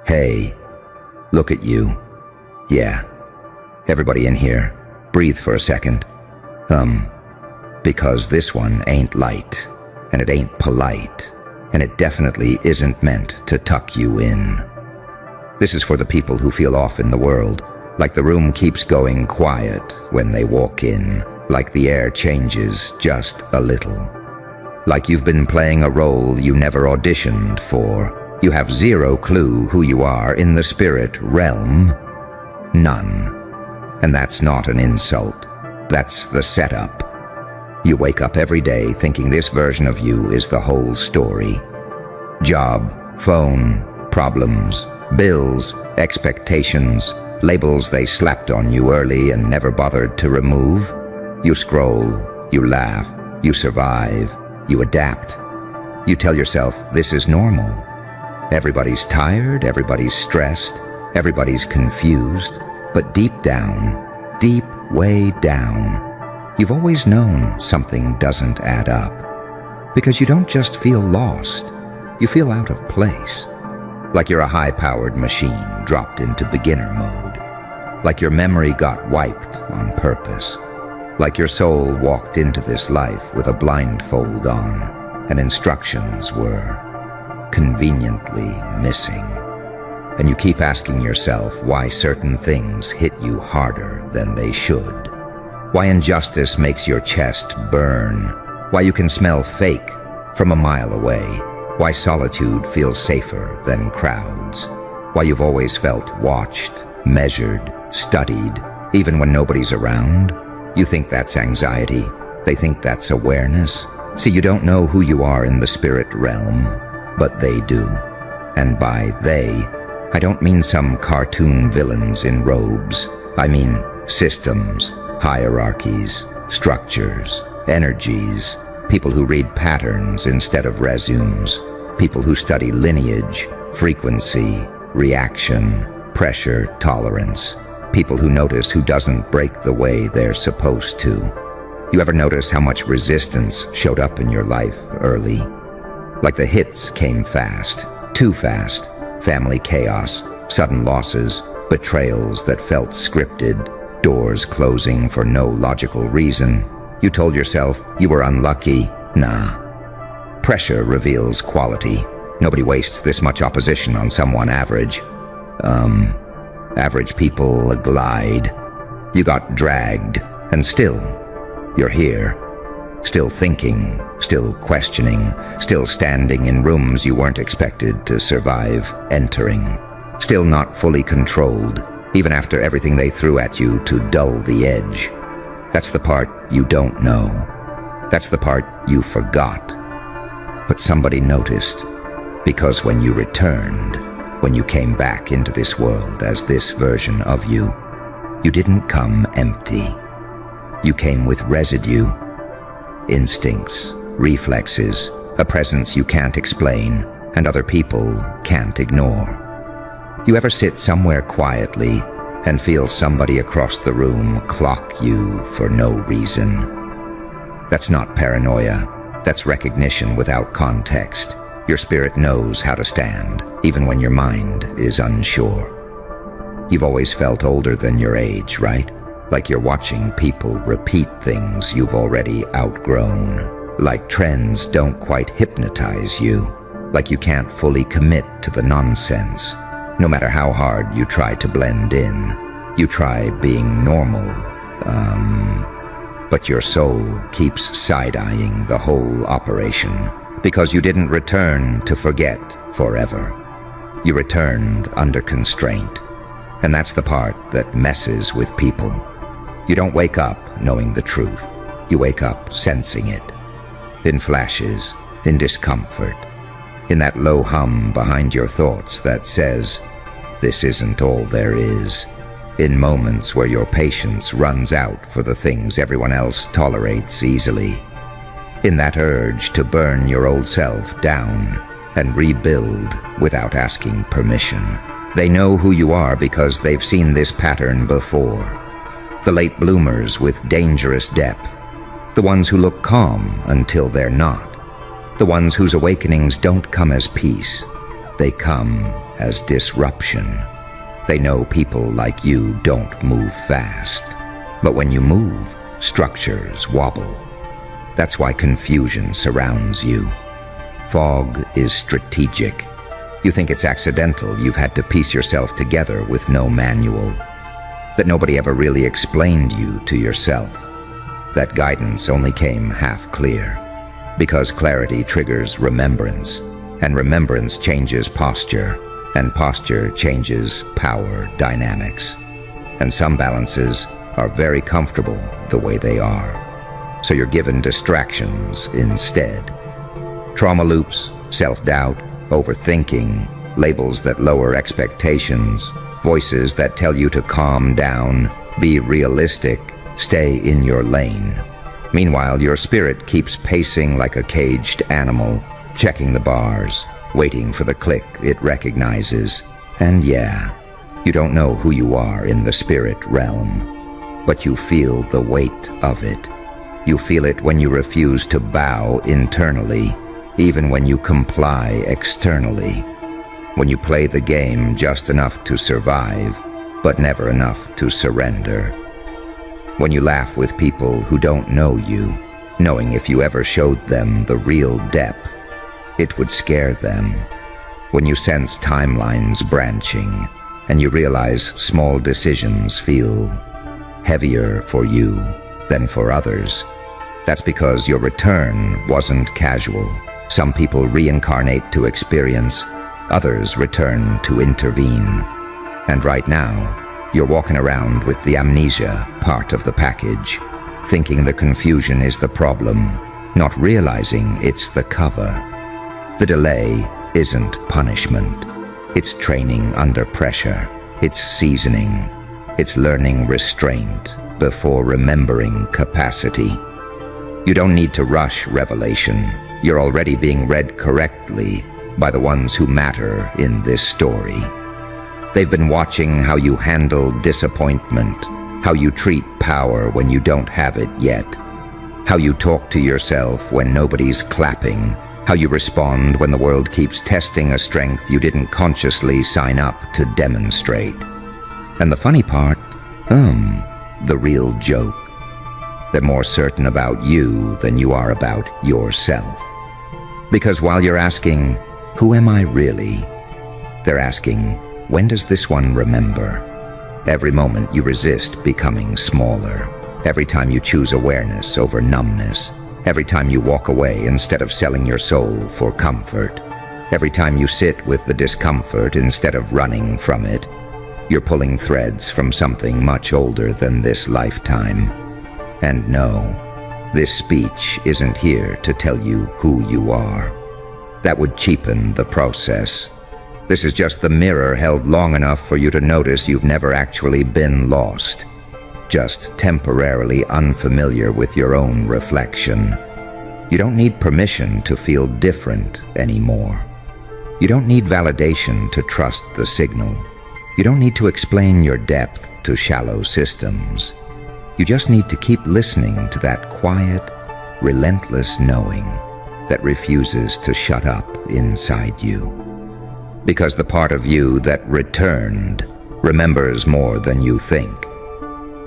Hey, look at you. Yeah, everybody in here, breathe for a second. Because this one ain't light, and it ain't polite, and it definitely isn't meant to tuck you in. This is for the people who feel off in the world, like the room keeps going quiet when they walk in, like the air changes just a little. Like you've been playing a role you never auditioned for. You have zero clue who you are in the spirit realm. None. And that's not an insult. That's the setup. You wake up every day thinking this version of you is the whole story. Job, phone, problems, bills, expectations, labels they slapped on you early and never bothered to remove. You scroll, you laugh, you survive, you adapt. You tell yourself this is normal. Everybody's tired, everybody's stressed, everybody's confused, but deep down, deep way down, you've always known something doesn't add up. Because you don't just feel lost, you feel out of place. Like you're a high-powered machine dropped into beginner mode. Like your memory got wiped on purpose. Like your soul walked into this life with a blindfold on, and instructions were conveniently missing. And you keep asking yourself why certain things hit you harder than they should. Why injustice makes your chest burn. Why you can smell fake from a mile away. Why solitude feels safer than crowds. Why you've always felt watched, measured, studied, even when nobody's around. You think that's anxiety. They think that's awareness. See, you don't know who you are in the spirit realm, but they do. And by they, I don't mean some cartoon villains in robes. I mean systems, hierarchies, structures, energies, people who read patterns instead of resumes, people who study lineage, frequency, reaction, pressure, tolerance, people who notice who doesn't break the way they're supposed to. You ever notice how much resistance showed up in your life early? Like the hits came fast, too fast. Family chaos, sudden losses, betrayals that felt scripted, doors closing for no logical reason. You told yourself you were unlucky. Nah. Pressure reveals quality. Nobody wastes this much opposition on someone average. Average people glide. You got dragged, and still, you're here. Still thinking, still questioning, still standing in rooms you weren't expected to survive entering. Still not fully controlled, even after everything they threw at you to dull the edge. That's the part you don't know. That's the part you forgot. But somebody noticed, because when you returned, when you came back into this world as this version of you, you didn't come empty. You came with residue. Instincts, reflexes, a presence you can't explain and other people can't ignore. You ever sit somewhere quietly and feel somebody across the room clock you for no reason? That's not paranoia, that's recognition without context. Your spirit knows how to stand, even when your mind is unsure. You've always felt older than your age, right? Like you're watching people repeat things you've already outgrown. Like trends don't quite hypnotize you. Like you can't fully commit to the nonsense. No matter how hard you try to blend in, you try being normal. But your soul keeps side-eyeing the whole operation because you didn't return to forget forever. You returned under constraint. And that's the part that messes with people. You don't wake up knowing the truth. You wake up sensing it. In flashes, in discomfort, in that low hum behind your thoughts that says, this isn't all there is. In moments where your patience runs out for the things everyone else tolerates easily. In that urge to burn your old self down and rebuild without asking permission. They know who you are because they've seen this pattern before. The late bloomers with dangerous depth. The ones who look calm until they're not. The ones whose awakenings don't come as peace. They come as disruption. They know people like you don't move fast. But when you move, structures wobble. That's why confusion surrounds you. Fog is strategic. You think it's accidental you've had to piece yourself together with no manual. That nobody ever really explained you to yourself. That guidance only came half clear. Because clarity triggers remembrance, and remembrance changes posture, and posture changes power dynamics. And some balances are very comfortable the way they are. So you're given distractions instead. Trauma loops, self-doubt, overthinking, labels that lower expectations, voices that tell you to calm down, be realistic, stay in your lane. Meanwhile, your spirit keeps pacing like a caged animal, checking the bars, waiting for the click it recognizes. And yeah, you don't know who you are in the spirit realm, but you feel the weight of it. You feel it when you refuse to bow internally, even when you comply externally. When you play the game just enough to survive, but never enough to surrender. When you laugh with people who don't know you, knowing if you ever showed them the real depth, it would scare them. When you sense timelines branching, and you realize small decisions feel heavier for you than for others, that's because your return wasn't casual. Some people reincarnate to experience, others return to intervene. And right now, you're walking around with the amnesia part of the package, thinking the confusion is the problem, not realizing it's the cover. The delay isn't punishment. It's training under pressure. It's seasoning. It's learning restraint before remembering capacity. You don't need to rush revelation. You're already being read correctly by the ones who matter in this story. They've been watching how you handle disappointment, how you treat power when you don't have it yet, how you talk to yourself when nobody's clapping, how you respond when the world keeps testing a strength you didn't consciously sign up to demonstrate. And the funny part, the real joke, they're more certain about you than you are about yourself. Because while you're asking, who am I really? They're asking, when does this one remember? Every moment you resist becoming smaller. Every time you choose awareness over numbness. Every time you walk away instead of selling your soul for comfort. Every time you sit with the discomfort instead of running from it. You're pulling threads from something much older than this lifetime. And no, this speech isn't here to tell you who you are. That would cheapen the process. This is just the mirror held long enough for you to notice you've never actually been lost, just temporarily unfamiliar with your own reflection. You don't need permission to feel different anymore. You don't need validation to trust the signal. You don't need to explain your depth to shallow systems. You just need to keep listening to that quiet, relentless knowing that refuses to shut up inside you. Because the part of you that returned remembers more than you think.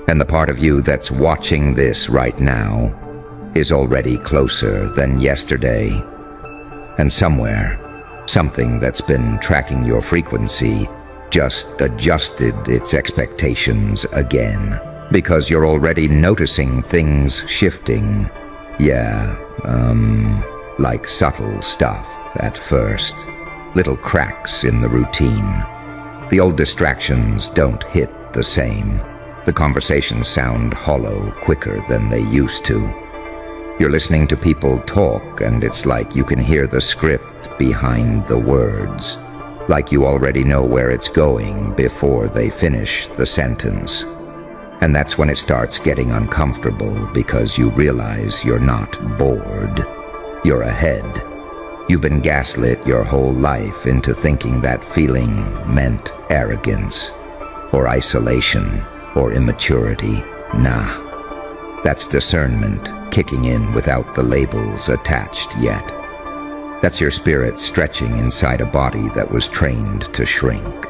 And the part of you that's watching this right now is already closer than yesterday. And somewhere, something that's been tracking your frequency just adjusted its expectations again. Because you're already noticing things shifting. Yeah, like subtle stuff at first. Little cracks in the routine. The old distractions don't hit the same. The conversations sound hollow quicker than they used to. You're listening to people talk, and it's like you can hear the script behind the words. Like you already know where it's going before they finish the sentence. And that's when it starts getting uncomfortable, because you realize you're not bored. You're ahead. You've been gaslit your whole life into thinking that feeling meant arrogance, or isolation, or immaturity. Nah. That's discernment kicking in without the labels attached yet. That's your spirit stretching inside a body that was trained to shrink.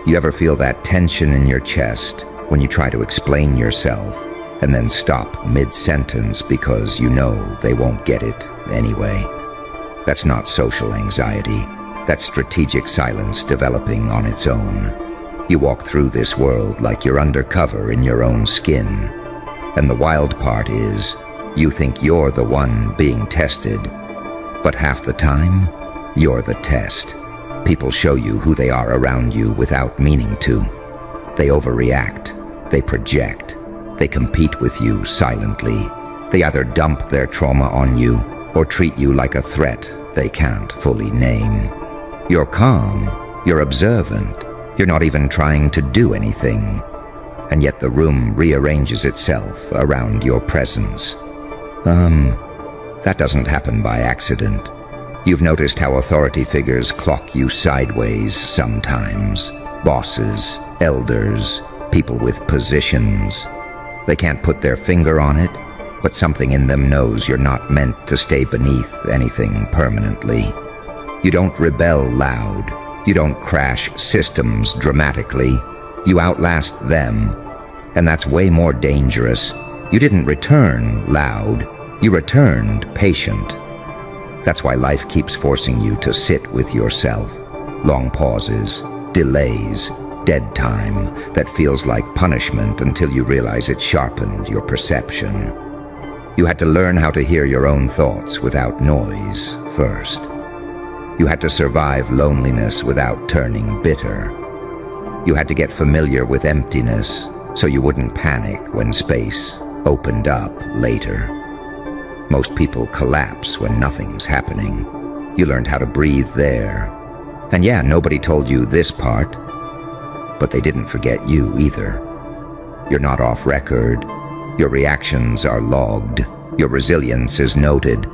You ever feel that tension in your chest when you try to explain yourself and then stop mid-sentence because you know they won't get it anyway? That's not social anxiety. That's strategic silence developing on its own. You walk through this world like you're undercover in your own skin. And the wild part is, you think you're the one being tested, but half the time, you're the test. People show you who they are around you without meaning to. They overreact, they project, they compete with you silently. They either dump their trauma on you or treat you like a threat they can't fully name. You're calm, you're observant, you're not even trying to do anything, and yet the room rearranges itself around your presence. That doesn't happen by accident. You've noticed how authority figures clock you sideways sometimes. Bosses, elders, people with positions. They can't put their finger on it, but something in them knows you're not meant to stay beneath anything permanently. You don't rebel loud. You don't crash systems dramatically. You outlast them. And that's way more dangerous. You didn't return loud. You returned patient. That's why life keeps forcing you to sit with yourself. Long pauses, delays, dead time that feels like punishment until you realize it sharpened your perception. You had to learn how to hear your own thoughts without noise first. You had to survive loneliness without turning bitter. You had to get familiar with emptiness so you wouldn't panic when space opened up later. Most people collapse when nothing's happening. You learned how to breathe there. And yeah, nobody told you this part, but they didn't forget you either. You're not off record. Your reactions are logged. Your resilience is noted.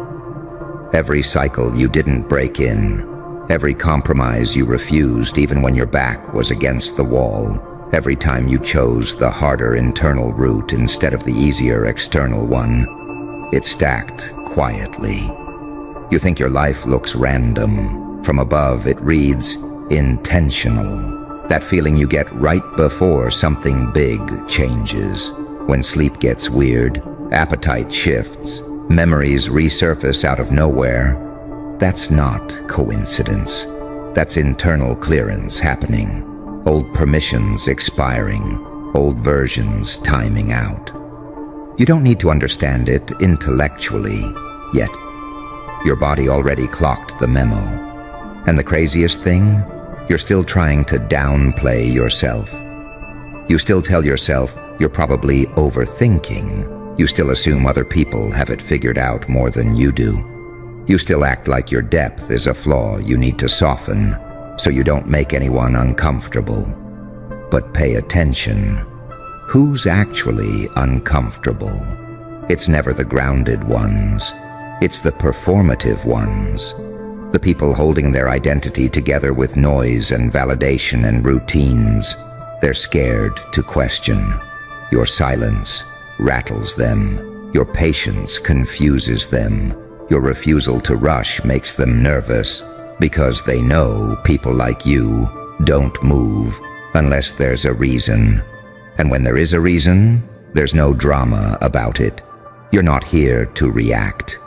Every cycle you didn't break in, every compromise you refused even when your back was against the wall, every time you chose the harder internal route instead of the easier external one, it stacked quietly. You think your life looks random. From above, it reads intentional. That feeling you get right before something big changes. When sleep gets weird, appetite shifts, memories resurface out of nowhere. That's not coincidence. That's internal clearance happening. Old permissions expiring. Old versions timing out. You don't need to understand it intellectually, yet your body already clocked the memo. And the craziest thing, you're still trying to downplay yourself. You still tell yourself you're probably overthinking. You still assume other people have it figured out more than you do. You still act like your depth is a flaw you need to soften so you don't make anyone uncomfortable. But pay attention. Who's actually uncomfortable? It's never the grounded ones. It's the performative ones. The people holding their identity together with noise and validation and routines. They're scared to question. Your silence rattles them. Your patience confuses them. Your refusal to rush makes them nervous because they know people like you don't move unless there's a reason. And when there is a reason, there's no drama about it. You're not here to react.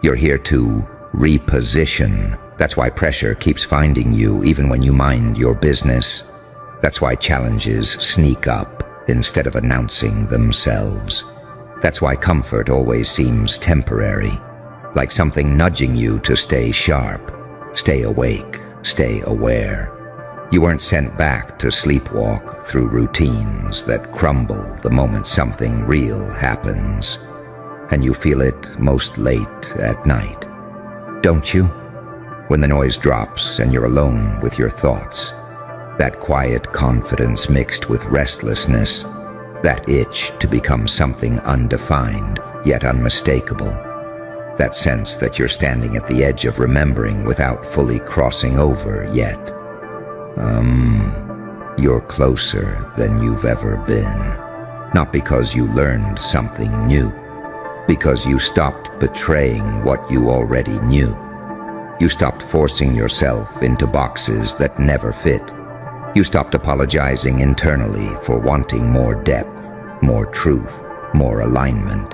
You're here to reposition. That's why pressure keeps finding you even when you mind your business. That's why challenges sneak up instead of announcing themselves. That's why comfort always seems temporary, like something nudging you to stay sharp, stay awake, stay aware. You weren't sent back to sleepwalk through routines that crumble the moment something real happens. And you feel it most late at night, don't you? When the noise drops and you're alone with your thoughts. That quiet confidence mixed with restlessness. That itch to become something undefined yet unmistakable. That sense that you're standing at the edge of remembering without fully crossing over yet. You're closer than you've ever been. Not because you learned something new, because you stopped betraying what you already knew. You stopped forcing yourself into boxes that never fit. You stopped apologizing internally for wanting more depth, more truth, more alignment.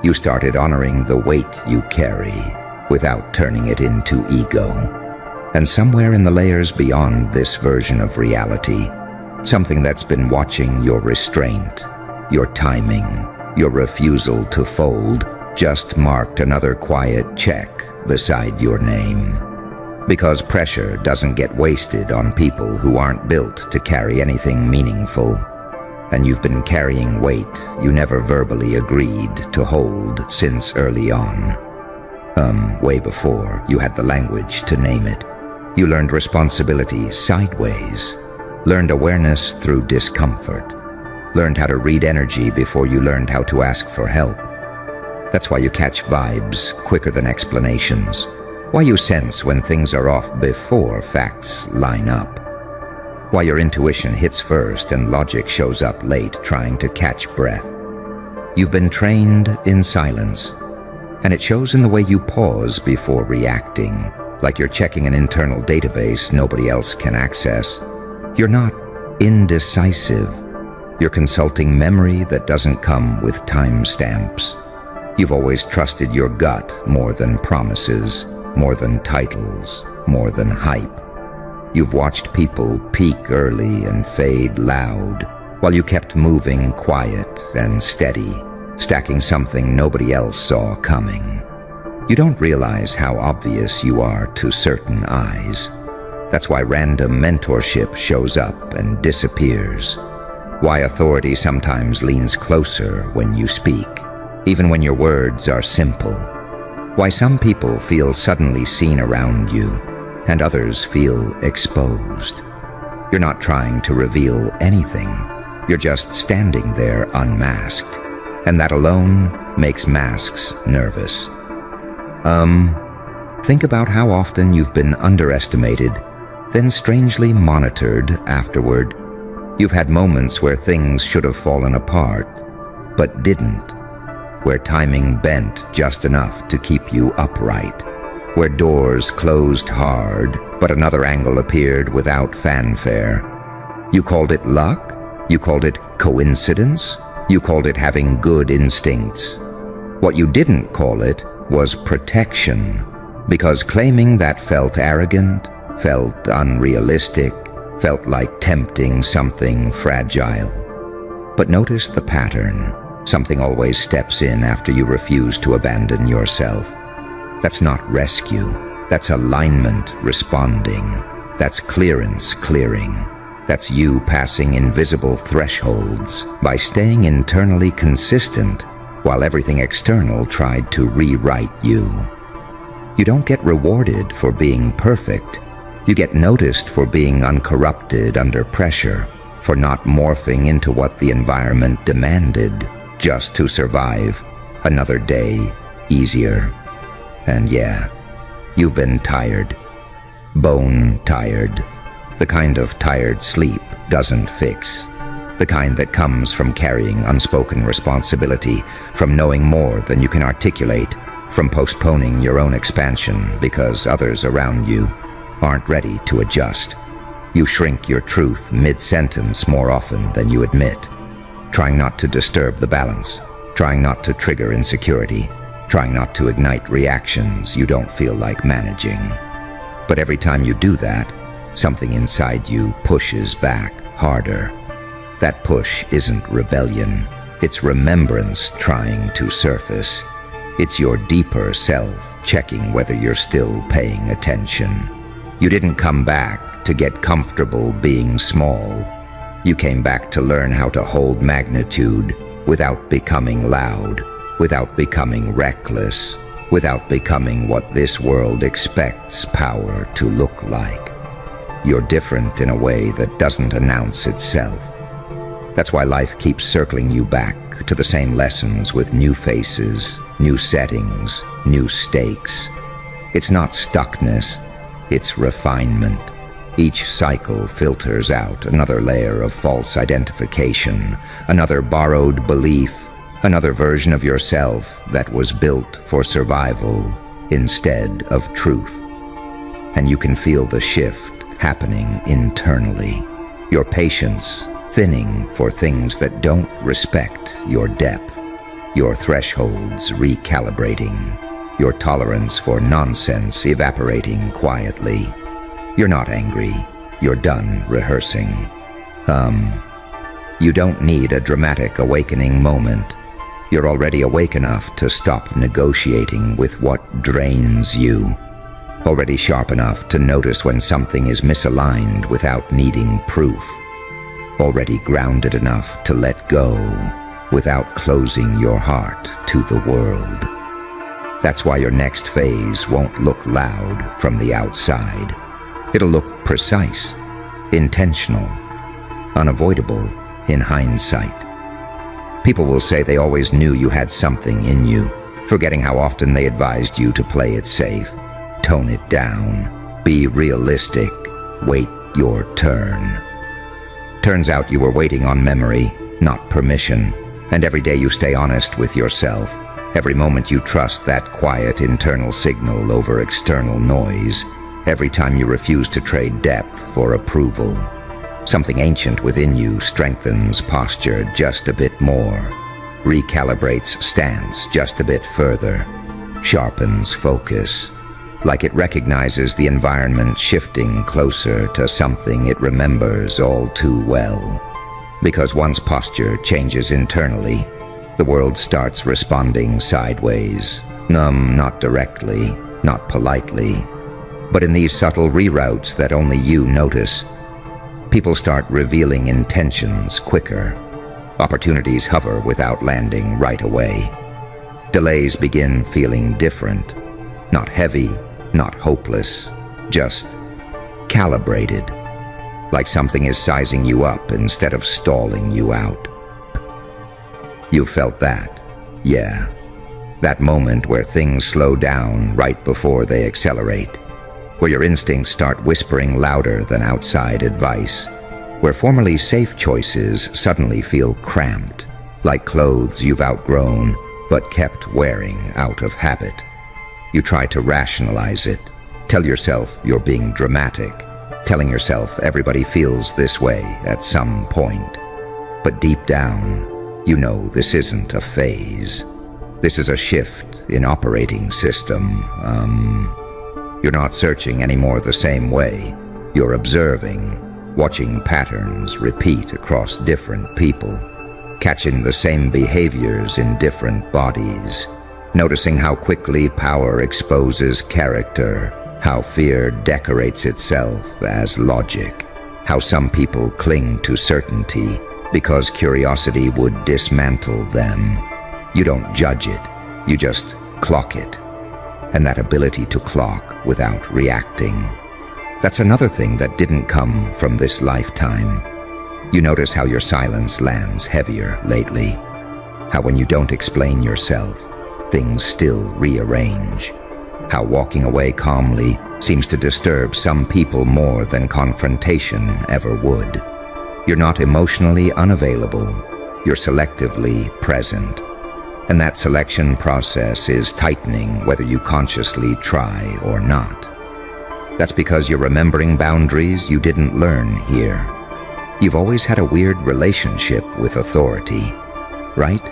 You started honoring the weight you carry without turning it into ego. And somewhere in the layers beyond this version of reality, something that's been watching your restraint, your timing, your refusal to fold, just marked another quiet check beside your name. Because pressure doesn't get wasted on people who aren't built to carry anything meaningful. And you've been carrying weight you never verbally agreed to hold since early on. Way before you had the language to name it. You learned responsibility sideways, learned awareness through discomfort, learned how to read energy before you learned how to ask for help. That's why you catch vibes quicker than explanations. Why you sense when things are off before facts line up. Why your intuition hits first and logic shows up late trying to catch breath. You've been trained in silence, and it shows in the way you pause before reacting, like you're checking an internal database nobody else can access. You're not indecisive. You're consulting memory that doesn't come with timestamps. You've always trusted your gut more than promises, more than titles, more than hype. You've watched people peak early and fade loud, while you kept moving quiet and steady, stacking something nobody else saw coming. You don't realize how obvious you are to certain eyes. That's why random mentorship shows up and disappears. Why authority sometimes leans closer when you speak, even when your words are simple. Why some people feel suddenly seen around you, and others feel exposed. You're not trying to reveal anything. You're just standing there unmasked, and that alone makes masks nervous. Think about how often you've been underestimated, then strangely monitored afterward. You've had moments where things should have fallen apart, but didn't. Where timing bent just enough to keep you upright. Where doors closed hard, but another angle appeared without fanfare. You called it luck? You called it coincidence? You called it having good instincts. What you didn't call it was protection, because claiming that felt arrogant, felt unrealistic, felt like tempting something fragile. But notice the pattern. Something always steps in after you refuse to abandon yourself. That's not rescue. That's alignment responding. That's clearance clearing. That's you passing invisible thresholds by staying internally consistent while everything external tried to rewrite you. You don't get rewarded for being perfect. You get noticed for being uncorrupted under pressure, for not morphing into what the environment demanded just to survive another day easier. And yeah, you've been tired. Bone tired. The kind of tired sleep doesn't fix. The kind that comes from carrying unspoken responsibility, from knowing more than you can articulate, from postponing your own expansion because others around you aren't ready to adjust. You shrink your truth mid-sentence more often than you admit, trying not to disturb the balance, trying not to trigger insecurity, trying not to ignite reactions you don't feel like managing. But every time you do that, something inside you pushes back harder. That push isn't rebellion, it's remembrance trying to surface. It's your deeper self checking whether you're still paying attention. You didn't come back to get comfortable being small. You came back to learn how to hold magnitude without becoming loud, without becoming reckless, without becoming what this world expects power to look like. You're different in a way that doesn't announce itself. That's why life keeps circling you back to the same lessons with new faces, new settings, new stakes. It's not stuckness, it's refinement. Each cycle filters out another layer of false identification, another borrowed belief, another version of yourself that was built for survival instead of truth. and you can feel the shift happening internally. Your patience thinning for things that don't respect your depth. Your thresholds recalibrating. Your tolerance for nonsense evaporating quietly. You're not angry. You're done rehearsing. You don't need a dramatic awakening moment. You're already awake enough to stop negotiating with what drains you. Already sharp enough to notice when something is misaligned without needing proof. Already grounded enough to let go without closing your heart to the world. That's why your next phase won't look loud from the outside. It'll look precise, intentional, unavoidable in hindsight. People will say they always knew you had something in you, forgetting how often they advised you to play it safe, tone it down, be realistic, wait your turn. Turns out you were waiting on memory, not permission, and every day you stay honest with yourself. Every moment you trust that quiet internal signal over external noise. Every time you refuse to trade depth for approval. Something ancient within you strengthens posture just a bit more, recalibrates stance just a bit further, sharpens focus, like it recognizes the environment shifting closer to something it remembers all too well. Because once posture changes internally, the world starts responding sideways, not directly, not politely, but in these subtle reroutes that only you notice. People start revealing intentions quicker. Opportunities hover without landing right away. Delays begin feeling different. Not heavy, not hopeless, just calibrated. Like something is sizing you up instead of stalling you out. You've felt that, yeah. That moment where things slow down right before they accelerate. Where your instincts start whispering louder than outside advice, where formerly safe choices suddenly feel cramped, like clothes you've outgrown but kept wearing out of habit. You try to rationalize it, tell yourself you're being dramatic, telling yourself everybody feels this way at some point. But deep down, you know this isn't a phase. This is a shift in operating system. You're not searching anymore the same way. You're observing, watching patterns repeat across different people, catching the same behaviors in different bodies, noticing how quickly power exposes character, how fear decorates itself as logic, how some people cling to certainty because curiosity would dismantle them. You don't judge it, you just clock it. And that ability to clock without reacting. That's another thing that didn't come from this lifetime. You notice how your silence lands heavier lately. How when you don't explain yourself, things still rearrange. How walking away calmly seems to disturb some people more than confrontation ever would. You're not emotionally unavailable. You're selectively present. And that selection process is tightening whether you consciously try or not. That's because you're remembering boundaries you didn't learn here. You've always had a weird relationship with authority, right?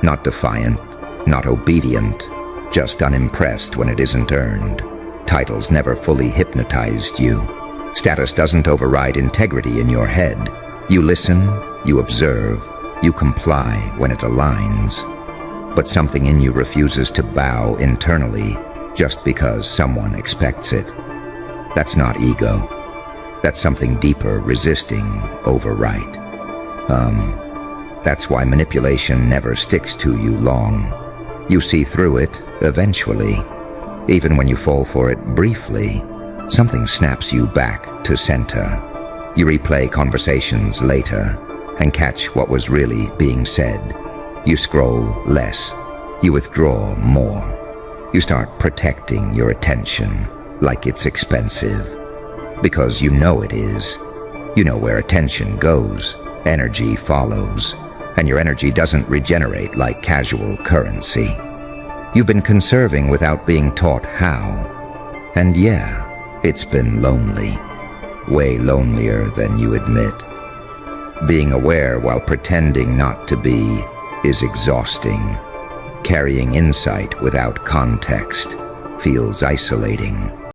Not defiant, not obedient, just unimpressed when it isn't earned. Titles never fully hypnotized you. Status doesn't override integrity in your head. You listen, you observe, you comply when it aligns. But something in you refuses to bow internally just because someone expects it. That's not ego. That's something deeper resisting overright. That's why manipulation never sticks to you long. You see through it eventually. Even when you fall for it briefly, something snaps you back to center. You replay conversations later and catch what was really being said. You scroll less. You withdraw more. You start protecting your attention like it's expensive. Because you know it is. You know where attention goes, energy follows, and your energy doesn't regenerate like casual currency. You've been conserving without being taught how. And yeah, It's been lonely, way lonelier than you admit. Being aware while pretending not to be is exhausting. Carrying insight without context feels isolating.